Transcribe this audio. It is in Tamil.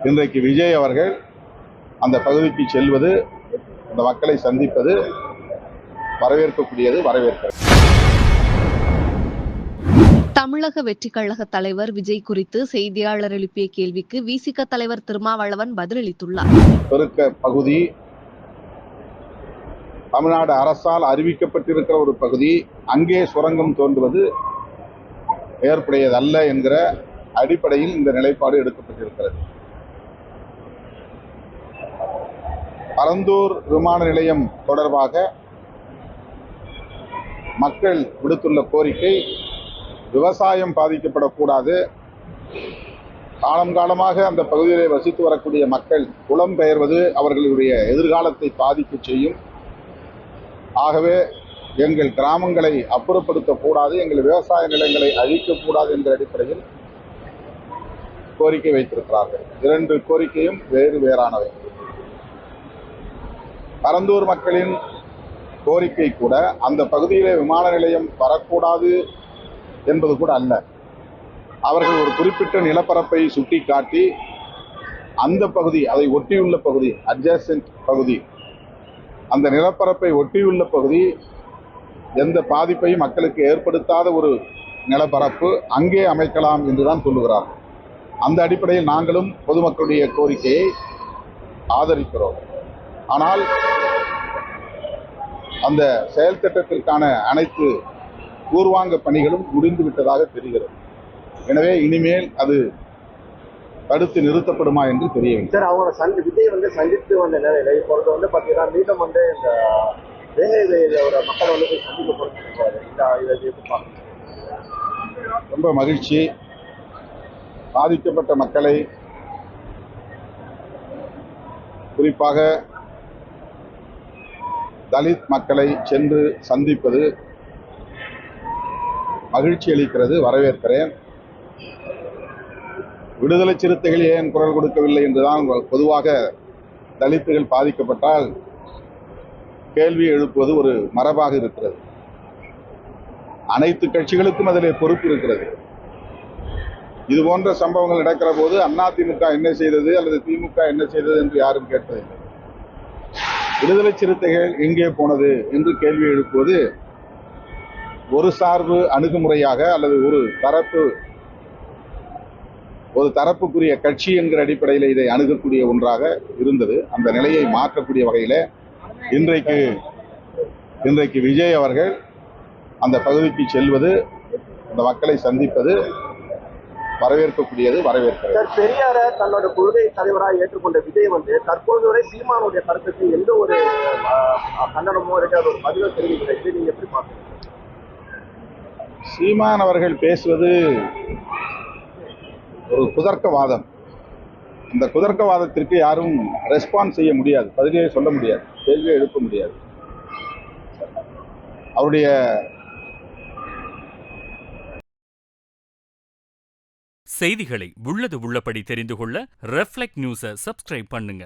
இன்றைக்கு விஜய் அவர்கள் அந்த பகுதிக்கு செல்வது, அந்த மக்களை சந்திப்பது வரவேற்கக்கூடியது, வரவேற்கிறது. தமிழக வெற்றிக் கழக தலைவர் விஜய் குறித்து செய்தியாளர் எழுப்பிய கேள்விக்கு விசிக தலைவர் திருமாவளவன் பதிலளித்துள்ளார். பெருக்க பகுதி தமிழ்நாடு அரசால் அறிவிக்கப்பட்டிருக்கிற ஒரு பகுதி, அங்கே சுரங்கம் தோன்றுவது ஏற்புடையதல்ல என்கிற அடிப்படையில் இந்த நிலைப்பாடு எடுக்கப்பட்டிருக்கிறது. பரந்தூர் விமான நிலையம் தொடர்பாக மக்கள் விடுத்துள்ள கோரிக்கை, விவசாயம் பாதிக்கப்படக்கூடாது. காலமாக அந்த பகுதியிலே வசித்து வரக்கூடிய மக்கள் புலம்பெயர்வது அவர்களுடைய எதிர்காலத்தை பாதிக்க செய்யும். ஆகவே எங்கள் கிராமங்களை அப்புறப்படுத்தக்கூடாது, எங்கள் விவசாய நிலங்களை அழிக்கக்கூடாது என்ற அடிப்படையில் கோரிக்கை வைத்திருக்கிறார்கள். இரண்டு கோரிக்கையும் வேறானவை. பரந்தூர் மக்களின் கோரிக்கை கூட அந்த பகுதியிலே விமான நிலையம் வரக்கூடாது என்பது கூட அல்ல. அவர்கள் ஒரு குறிப்பிட்ட நிலப்பரப்பை சுட்டிக்காட்டி அந்த பகுதி, அதை ஒட்டியுள்ள பகுதி, அட்ஜசன்ட் பகுதி, அந்த நிலப்பரப்பை ஒட்டியுள்ள பகுதி எந்த பாதிப்பையும் மக்களுக்கு ஏற்படுத்தாத ஒரு நிலப்பரப்பு அங்கே அமைக்கலாம் என்றுதான் சொல்லுகிறார். அந்த அடிப்படையில் நாங்களும் பொதுமக்களுடைய கோரிக்கையை ஆதரிக்கிறோம். ஆனால் அந்த செயல் திட்டத்திற்கான அனைத்து பூர்வாங்க பணிகளும் முடிந்துவிட்டதாக தெரிகிறது. எனவே இனிமேல் அது தடுத்து நிறுத்தப்படுமா என்று தெரியவில்லை. சார், அவங்க விஜய் சந்தித்து வந்த நிலையில இப்பொழுது பார்த்தீங்கன்னா மீண்டும் இந்த வேலையோட மக்கள் சந்திக்கப்படுறாரு. ரொம்ப மகிழ்ச்சி. பாதிக்கப்பட்ட மக்களை, குறிப்பாக தலித் மக்களை சென்று சந்திப்பது மகிழ்ச்சி அளிக்கிறது, வரவேற்கிறேன். விடுதலை சிறுத்தைகள் ஏன் குரல் கொடுக்கவில்லை என்றுதான் பொதுவாக தலித்துகள் பாதிக்கப்பட்டால் கேள்வி எழுப்புவது ஒரு மரபாக இருக்கிறது. அனைத்து கட்சிகளுக்கும் அதிலே பொறுப்பு இருக்கிறது. இது போன்ற சம்பவங்கள் நடக்கிற போது அதிமுக என்ன செய்தது அல்லது திமுக என்ன செய்தது என்று யாரும் கேட்பதில்லை. விடுதலை சிறுத்தைகள் எங்கே போனது என்று கேள்வி எழுப்புவது ஒரு சார்பு அணுகுமுறையாக அல்லது ஒரு தரப்புக்குரிய கட்சி என்கிற அடிப்படையில் இதை அணுகக்கூடிய ஒன்றாக இருந்தது. அந்த நிலையை மாற்றக்கூடிய வகையில் இன்றைக்கு விஜய் அவர்கள் அந்த பகுதிக்கு செல்வது, அந்த மக்களை சந்திப்பது வரவேற்கக்கூடியது, வரவேற்கிறது. பெரியார தன்னோட கொள்கை தலைவராக ஏற்றுக்கொண்ட விஜய் தற்போது வரை சீமானுடைய கருத்துக்கு எந்த ஒரு கண்டனமோ ஒரு பதிலோ தெரிவிக்கிறது. நீங்க எப்படி பார்க்கணும்? சீமான் அவர்கள் பேசுவது ஒரு குதர்க்கவாதம். இந்த குதர்க்கவாதத்திற்கு யாரும் ரெஸ்பான்ஸ் செய்ய முடியாது, பதிலே சொல்ல முடியாது, கேள்வியை எழுப்ப முடியாது. அவருடைய செய்திகளை உள்ளது உள்ளபடி தெரிந்து கொள்ள ரெஃப்ளெக்ட் நியூஸை சப்ஸ்கிரைப் பண்ணுங்க.